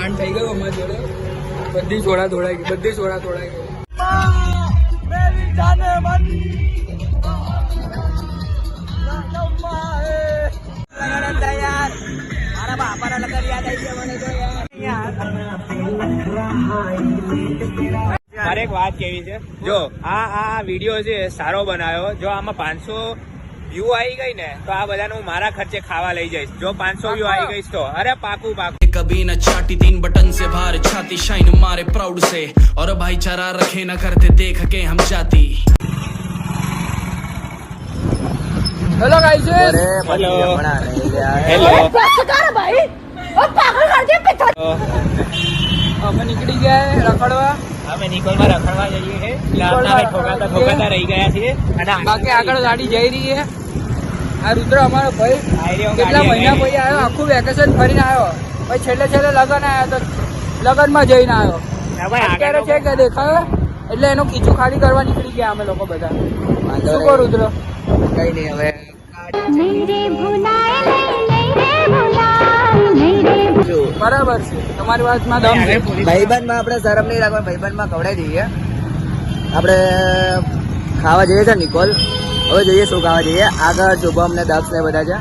કાંડ થઈ ગયો અમારી જોડે. બધી સોડા તોડાઈ ગઈ, બધી સોડા તોડાઈ ગઈ. મારે એક વાત કેવી છે, જો આ વિડીયો છે સારો બનાવ્યો. જો આમાં 500 વ્યૂ આવી ગઈ ને તો આ બધાનું મારા ખર્ચે ખાવા લઈ જઈશ. જો 500 વ્યૂ આવી ગઈશ તો અરે પાકું પાકું. कभी न चाटी 3 बटन से बाहर छाती शाइन मारे प्राउड से और भाईचारा रखे न करते देख के हम जाती. હેલો ગાઈસ, હેલો હેલો અમે નીકળી ગયા રખડવા. અમે નિકોલમાં રખડવા જઈએ છીએ. ઠોકાતા રહી ગયા છીએ અને બાકી આગળ ગાડી જઈ રહી છે. આ રુદ્ર અમારો ભાઈ કેટલા મહિના પછી આવ્યો, આખું વેકેશન ફરીને આવ્યો. પછી છેલ્લે લગન આવ્યો તો લગનમાં જઈને આવ્યો. અત્યારે છે કે દેખાયો એટલે એનું ખીચું ખાલી કરવા નીકળી ગયા અમે લોકો બધા. શું કહો રુદ્ર? કઈ નહીં હવે બરાબર છે, તમારી વાતમાં દમ છે. ભાઈબંધમાં આપણે શરમ નહીં રાખવાનું, ભાઈબંધમાં ખવડાવી દઈએ. આપણે ખાવા જઈએ છીએ નિકોલ. હવે જોઈએ શું ખાવા જઈએ. આગળ શુભમ ને દક્ષ ને બધા છે.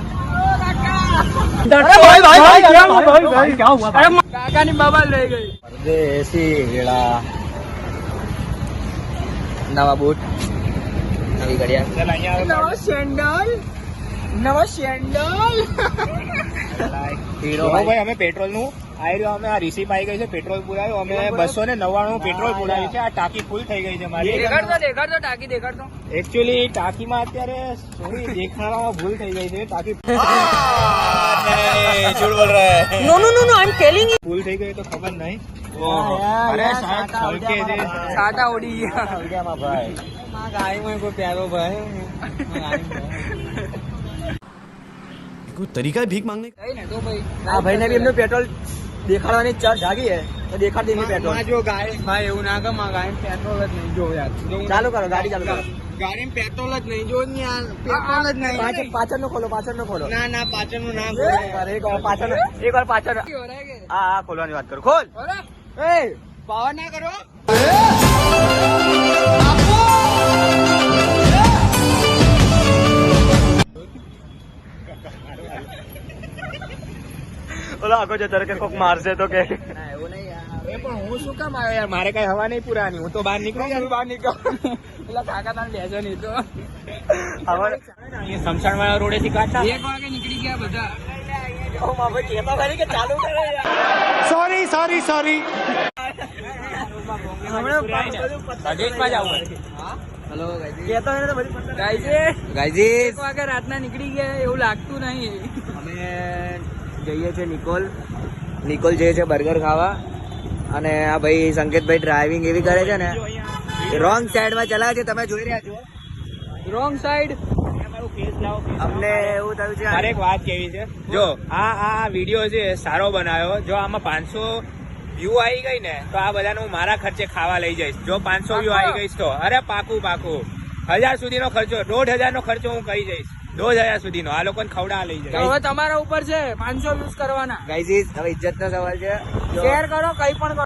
કાકાની બબાલ રહી ગઈ. દેશી વેળા, નવા બૂટ, નવી ઘડિયાળ, નવો સેન્ડલ. ભાઈ અમે પેટ્રોલ નું આવી રહ્યો. અમે આ રિસીપ આવી ગઈ છે, પેટ્રોલ પુરાવ્યું. અમે 299 પેટ્રોલ પુરાવ્યું છે. આ ટાંકી ફૂલ થઈ ગઈ છે મારી. દેખાડતો ટાંકી દેખાડતો. એકચ્યુઅલી ટાંકીમાં અત્યારે થોડી દેખાડવામાં ભૂલ થઈ ગઈ છે. ટાંકી ભૂલ થઈ ગઈ તો ખબર નહીં. અરે સાહેબ સાદા ઉડી ગયા. કોઈ પ્યારો ભાઈ कोई तरीका है भीख मांगने का? કઈ ને તો ભાઈ આ ભાઈને બી એમનું પેટ્રોલ દેખાડવાની ચર જાગી હે તો દેખાડ દેવી પેટ્રોલ. જો ગાય ભાઈ એવું ના કર, ગાય પેટ્રોલ જ નહીં જો યાર. ચાલુ કરો, ગાડી ચાલુ કરો. ગાડી પેટ્રોલ જ નહીં જો ને યાર, પેટ્રોલ જ નહીં. પાછળ નો ખોલો, પાછળ નો ખોલો. ના પાછળનું નામ એક વાર પાછળ, એક વાર પાછળ. હા ખોલવાની વાત કરો. ખોલ. એ પાવર ના કરો. ઓલો આગો જતો કે કોક મારશે તો કે એવું નહીં યાર. એ પણ હું શું કામ આવ્યો યાર? મારે કઈ હવા નહીં પુરાની. હું તો બહાર નીકળી બહાર નીકળ. પેલા કાકા તાર બેસો નહીં તો. સમસાણ વાળા રોડે થી કાઢતા 1 વાગે નીકળી ગયા બધા. ચાલુ કરે Sorry. અઢીસમાં જ આવું. હેલો કેતો એને તો બધી ગાઈઝ, ગાઈઝ 1 વાગે રાતના નીકળી ગયા એવું લાગતું નહીં. અમે જઈએ છીએ નિકોલ જઈએ છીએ બર્ગર ખાવા. અને આ ભાઈ સંકેતભાઈ ડ્રાઇવિંગ એવી કરે છે ને, રોંગ સાઈડમાં ચલાવે છે, તમે જોઈ રહ્યા છો. Wrong side. અમને એવું થયું છે. મારે એક વાત કેવી છે, જો આ વિડીયો છે સારો બનાવ્યો. જો આમાં 500 વ્યૂ આવી ગઈ ને તો આ બધાનું મારા ખર્ચે ખાવા લઈ જઈશ. જો 500 વ્યૂ આવી ગઈશ તો અરે પાકું 1000 સુધીનો ખર્ચો, 1500 નો ખર્ચો હું કહી જઈશ. 2000 સુધીનો આ લોકોને ખવડા લઈ તો જાય. હવે તમારા ઉપર છે 500 યુઝ કરવાના. ગાઈઝ હવે ઇજ્જતનો સવાલ છે. શેર કરો, કઈ પણ કરો.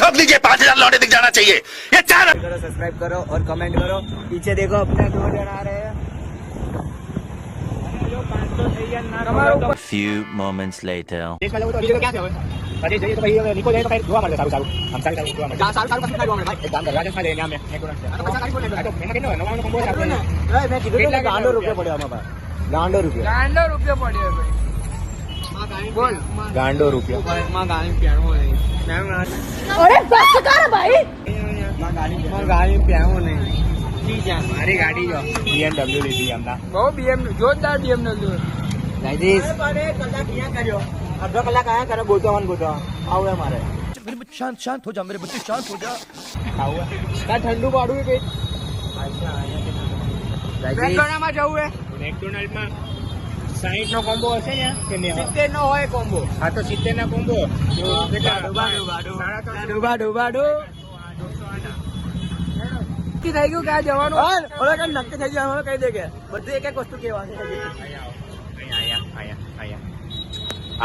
ठोक दीजिए 5000 लौटे दिख जाना चाहिए ये 4 करो, सब्सक्राइब करो और कमेंट करो. पीछे देखो अपने 2 जन आ रहे हैं. તમારા ઉપર Few moments later. મેં કીધું કે ગાંડો રૂપિયો પડ્યો આમાં ભાઈ. ગાંડો રૂપિયો. ગાંડો રૂપિયો પડ્યો ભાઈ. બોલ ગાંડો રૂપિયો. માં ગાડી પહેરવો નહીં. अरे बस कर भाई. માં ગાડી પહેરવો નહીં. મારી ગાડી જો BMW લીધી હમણાં. બહુ BMW જોરદાર BMW. ગાઈઝ કલાક ક્યાં કર્યો? અડધો કલાક આયા કરે ગોતવા. આવું મારે. शांत हो जा मेरे बच्चे, शांत हो जा. તાર ઠંડુ પાડવું કઈ ગાઈઝ બેંગણામાં જવું હે. મેકડોનાલ્ડમાં 60 નો કોમ્બો હશે ને કે નહીં? 70 નો હોય કોમ્બો. હા તો 70 ના કોમ્બો નક્કી થઈ ગયું ક્યાં જવાનું. ઓલા કઈ નક્કી થઈ જાય કહી દે કે બધું એક વસ્તુ કહેવાની.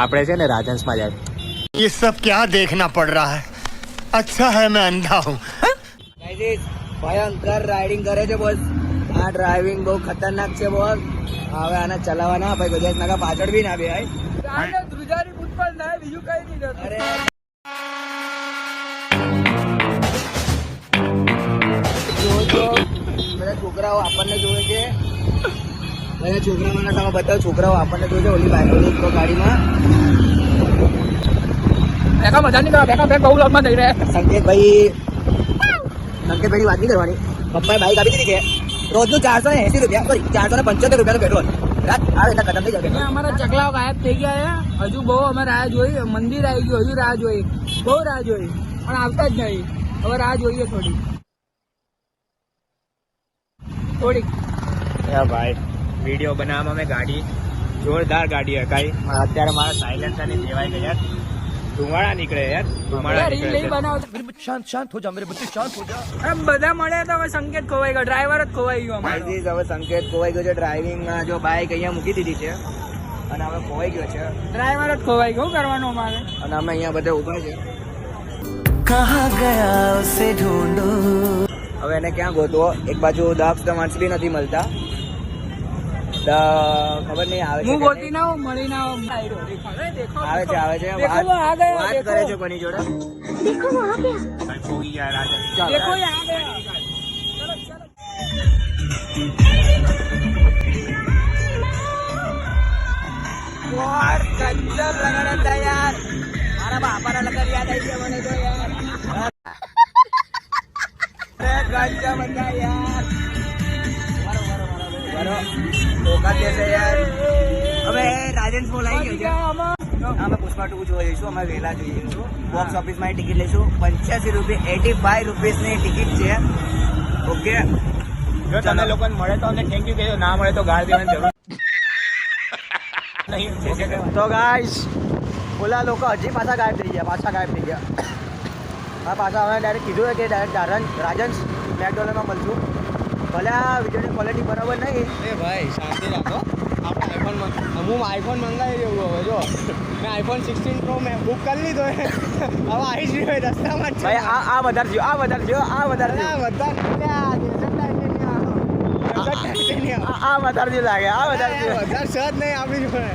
આપણે છે ને રાજહંસમાં જાય. ये सब क्या देखना पड़ रहा है अच्छा है मैं अंधा हूँ ભયંકર રાઇડિંગ કરે છે બોસ. આ ડ્રાઇવિંગ બહુ ખતરનાક છે બોસ. હવે આને ચલાવવાના ભાઈ બજાજ નાકા પાછળ બી ના બેહાય. આને ધ્રુજારી ઉત્પન્ન થાય બીજું કઈ નહીં થતું. અરે જો બધા છોકરાઓ આપણને જોવે છે. બધા છોકરાઓના તમે બતાવો છોકરાઓ આપણને જોવે છે ઓલી બાઇકો ગાડીમાં. બેકા મજા નહીં કરવા બેકા બેક બહુ લગમાં થઈ રહ્યા. સંકેતભાઈ વાત નહીં કરવાની. પપ્પાએ બાઈક આપી દીધી છે રોજનું 480 રૂપિયા સોરી 475 રૂપિયાનું પેટ્રોલ. રાત આવે એટલે ખતમ થઈ જાય. અહીંયા અમારા ચકલાઓ ગાયબ થઈ ગયા છે. હજુ બહુ અમે રાહ જોઈ. મંદિર આવી ગયું હજુ રાહ જોઈ. બહુ રાહ જોઈ પણ આવતા જ નહીં. હવે રાહ જોઈએ થોડી. ભાઈ વિડીયો બનાવવામાં મેં ગાડી જોરદાર ગાડી હકાઈ. અત્યારે મારા સાયલેન્સર ની સેવાઈ ગઈ યાર. ધુમાડા નીકળે યાર. ધુમાડા રીલ નહીં નીકળે. બનાવતા. शांत हो जा मेरे बच्चे शांत हो जा આમ બધા મળ્યા તો હવે સંકેત ખોવાઈ ગયો. ડ્રાઈવર જ ખોવાઈ ગયો અમારો. ભાઈજી હવે સંકેત ખોવાઈ ગયો છે ડ્રાઇવિંગમાં. જો બાઈક અહીંયા મૂકી દીધી છે અને હવે ખોવાઈ ગયો છે ડ્રાઈવર જ ખોવાઈ ગયો. શું કરવાનું અમારે? અને અમે અહીંયા બધા ઊભા છે. कहाँ गया उसे ढूंढो હવે એને ક્યાં ગોતવો? એક બાજુ દક્ષ તો માણસ બી નથી મળતા. ખબર નહીં આવે છે હું કે ગોતી નહીં. ના હું મળી ના હું. દેખો આવે છે આવે છે દેખો वो आ गया, વાત देखो। કરે છે કોની જોડે. ભાઈ પોગી ગયા રાજા. देखो ये आ गया. चलो चलो. યાર ગજબ લગાડે છે યાર. મારા બાપાના લગન યાદ આવી ગયા મને તો યાર. અરે ગજબ હતા યાર. બરો ઓકાત છે યાર. હવે રાજન ફોલ આવી ગયો છે. આમાં અમે પુષ્પા 2 જોવા જઈશું. અમે વહેલા જોઈ જઈશું. બોક્સ ઓફિસમાં ટિકિટ લઈશું 85 રૂપિયા 85 રૂપીસની ટિકિટ છે. ઓકે જો તમે લોકોને મળે તો અમને થેન્ક યુ કહેજો. ના મળે તો ગાળ દેવાની જરૂર નહીં. તો ગાઈસ ઓલા લોકો હજી પાછા ગાયબ થઈ ગયા. હા પાછા અમે ડાયરેક્ટ કીધું કે ડાયરેક્ટ રાજન મેકડોનલ્ડમાં મળશું. ભલે આ વિડીયોની ક્વોલિટી બરાબર નહીં. એ ભાઈ શાંતિ રાખો. આપણે હું આઈફોન મંગાવી રહ્યો હવે જો મેં આઈફોન 16 પ્રો મેં બુક કરી લીધો હવે આવી જ રહ્યો રસ્તામાં જ છે. ભાઈ આ વધારે થયો આ વધારે થયો આ વધારે આ થયો બધા આ વધારે થયું લાગે આ વધારે થયું વધારે સજ નહીં આપણી જોડે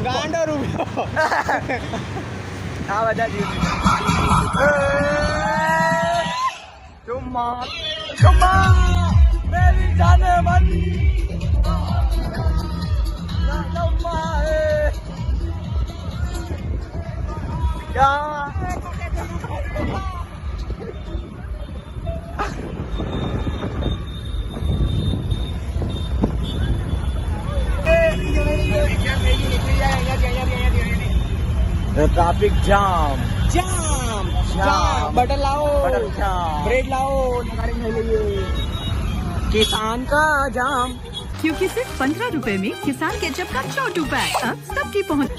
ગાંડો રૂપિયો આ વધારે થયું ચુમ્મા મેરી જાને મન ટ્રાફિક જામ बटर लाओ જામ ब्रेड लाओ गाड़ी में लइए किसान का जाम क्योंकि सिर्फ 15 रुपए में किसान केचप का छोटू पैक अब सबकी पहुंच।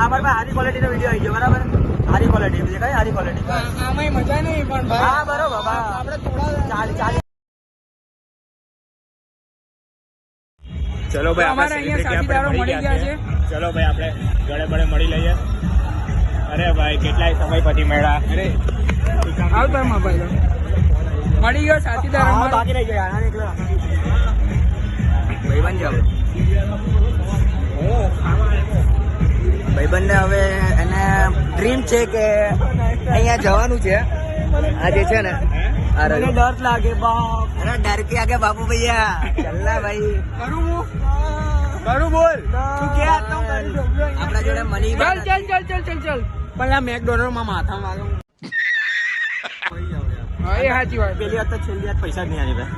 અમારે પાસે હારી ક્વોલિટીનો વિડીયો આવી ગયો બરાબર. હારી ક્વોલિટી દેખાય હારી ક્વોલિટી. આમાં મજા નહીં પણ ભાઈ હા બરોબર આપણે થોડા ચાલી ચલો ભાઈ અમારે આપણે અહીંયા celebrity આપણે સાથીદારો મળી ગયા છે. ચલો ભાઈ આપણે ગળે બળે મળી લઈએ. અરે ભાઈ કેટલાય સમય પછી મળ્યા. અરે આવતા માં ભાઈ મળી ગયો સાથીદાર અમારો. બાકી રહી ગયો યાર નીકળો ભાઈબંધ જાવ ભાઈબંધને હવે એને ડ્રીમ છે કે અહીંયા જવાનું છે. આ જે છે ને આ ડર લાગે બાપ. અરે ડર કે આગે બાપુ ભૈયા ચલ્લા ભાઈ કરું હું કરું બોલ. તું કે આ તો કરી દઉં. આપણા જોડે મની ચાલ ચાલ ચાલ ચાલ ચાલ ચાલ પણ આ મેકડોનલ્ડ માં માથા મારો. હા એ સાચી વાત. પેલી વાત તો છેલ્લી વાત પૈસા જ નહીં આની ભાઈ.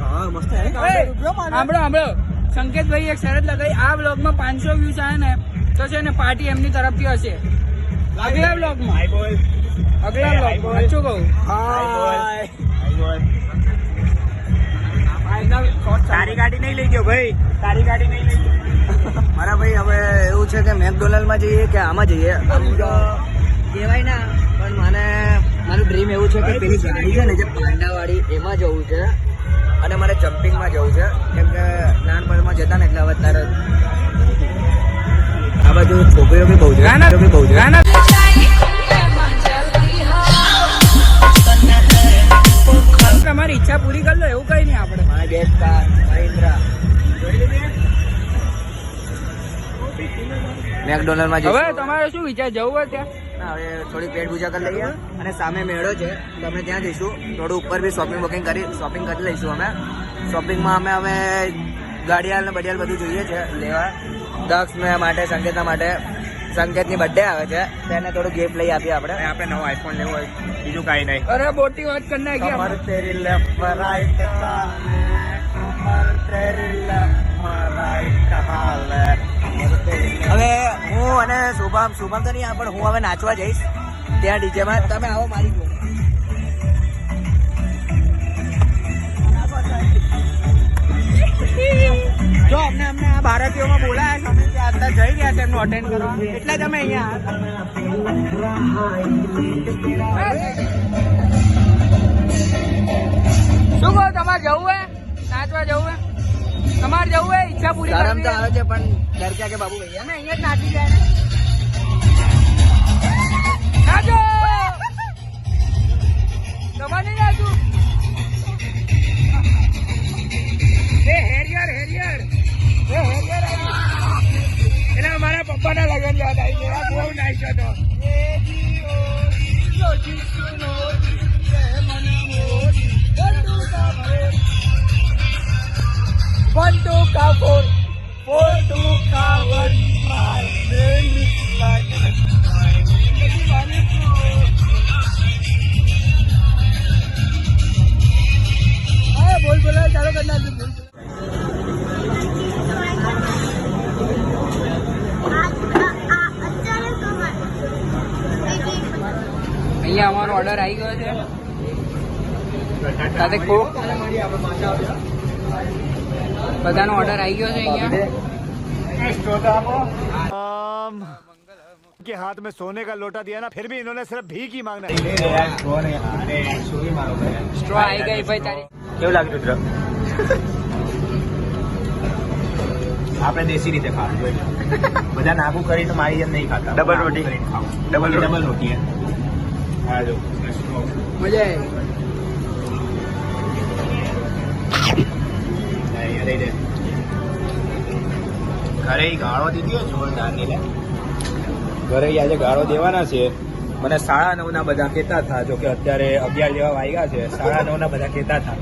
હા મસ્ત હે. સાંભળો સાંભળો સંકેતભાઈ એક શરત લગાઈ. આ વ્લોગમાં 500 વ્યૂઝ આવે ને તો છે ને પાર્ટી એમની તરફથી હશે. આગલા વ્લોગમાં હાય બોલ. આગલા વ્લોગમાં સાચું કહું. હાય બોલ. હાય બોલ. તારી ગાડી નહીં લઈ ગયો ભાઈ, તારી ગાડી નહીં લઈ ગયો. મારા ભાઈ હવે એવું છે કે મેકડોનાલ્ડમાં જઈએ કે આમાં જઈએ આમ તો કહેવાય ના, પણ મારું ડ્રીમ એવું છે કે પેલી ગાડી છે ને જે પાંડાવાળી એમાં જવું છે અને મારે જમ્પિંગમાં જવું છે, કેમ કે નાનપણમાં જતા ને એટલે હવે અત્યારે આ બાજુ છોકરીઓ બી બહુ છે, છોકરીઓ બી બહુ છે. તમારી ઈચ્છા પૂરી કરી લો, એવું કઈ નહીં આપણે. મારી બેસ્ટ કાર મહિન્દ્રા મેકડોનાલ્ડમાં હવે જઈશું. તમારે શું વિચાર, જવું હોય ત્યાં? ના, હવે થોડી પેટ પૂજા કરી લઈએ અને સામે મેળો છે તો અમે ત્યાં જઈશું. થોડું ઉપર બી શોપિંગ કરી લઈશું અમે. શોપિંગમાં અમે હવે ગાડિયાલ ને બડિયાલ બધું જોઈએ છે લેવા. દક્ષ માટે, સંકેતના માટે, સંકેતની બર્થડે આવે છે તો એને થોડું ગિફ્ટ લઈ આપીએ આપણે. આપણે નવો આઈફોન લેવો હોય, બીજું કાંઈ નહીં. અરે મોટી વાત કરી નાખી આપણે. તેરી લેફ્ટ રાઈટ હવે હું અને શુભમ તો નહીં પણ હું હવે નાચવા જઈશ ત્યાં ડીજેમાં. તમે આવો મારી જોડે. જો અમને આ ભારતીયોમાં બોલાયા છે, અમે ત્યાં અત્યારે જઈ રહ્યા છે એમનું અટેન્ડ કરવા, એટલે જ અમે અહીંયા શું કહો, તમારે જવું હે નાચવા, જવું હે તમારે જવું હે, ઈચ્છા પૂરી શરમ કરવી તો હે? આવે છે પણ ડર ક્યાં કે બાબુ ભૈયા. અમે અહીંયા જ નાચી જાય ને. નાચો તમારે નહીં નાચું. હેરિયર એટલે મારા પપ્પાના લગ્ન યાદ આવી ગયા, બહુ નાઈસ હતો. One, two, cow, four. 4, 2, cow, 1, 5. બોલ બોલા ચાલો કરના. અહીંયા અમારો ઓર્ડર આવી ગયો છે સાથે કોક. બધાનો ઓર્ડર આવી ગયો છે અહીંયા. के हाथ में सोने का लोटा दिया ना, फिर भी इन्होंने सिर्फ भीख ही मांगना है. સ્ટ્રો આવી ગઈ ભાઈ તારી. કેવું લાગ્યું રુદ્ર? આપણે દેશી રીતે ખાવું જોઈએ. બધા નાગું કરીને મારી જેમ નહીં ખાતા. ડબલ રોટી. ડબલ રોટી હે. હા જો મજા આવી. ઘરે ગાળો દીધી હોય જોરદાર ની લે. ઘરે આજે ગાળો દેવાના છે. મને 9:30 ના બધા કહેતા હતા, જો કે અત્યારે 11 જેવા વાગ્યા છે. 9:30 ના બધા કહેતા હતા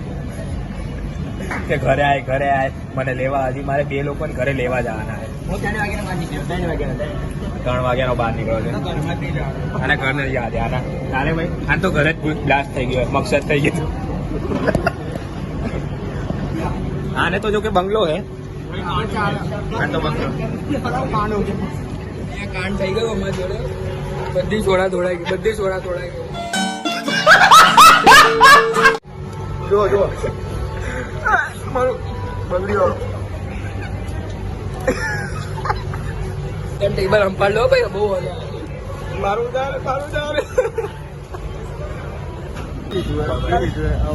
કે ઘરે આય મને લેવા. હજી મારે 2 લોકોને ઘરે લેવા જવાના છે. હું 3 વાગ્યાનો બહાર નીકળ્યો. 3 વાગ્યાનો બહાર નીકળ્યો છે અને ઘરને યાદ આના તારે ભાઈ આ તો ઘરે જ બ્લાસ્ટ થઈ ગયો, મકસદ થઈ ગયો. આને તો જો કે બંગલો હે, આ તો બંગલો. કાંડ થઈ ગયો અમારી જોડે. બધી સોડા ધોડાઈ ગઈ. जो बगड़ी वालों ટેબલ અંપાડ લો ભાઈ, બહુ મજા આવે. मारू जा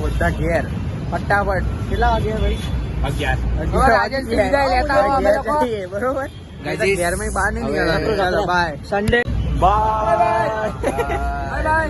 બધા ઘેર ફટાફટ. કેટલા વાગે ભાઈ? 11 હવે રાજેશ વિદાય લેતા આવો અમે લોકો. બરોબર ઘેર માં બહાર નહીં નીકળવાનું. Bye Sunday bye bye by.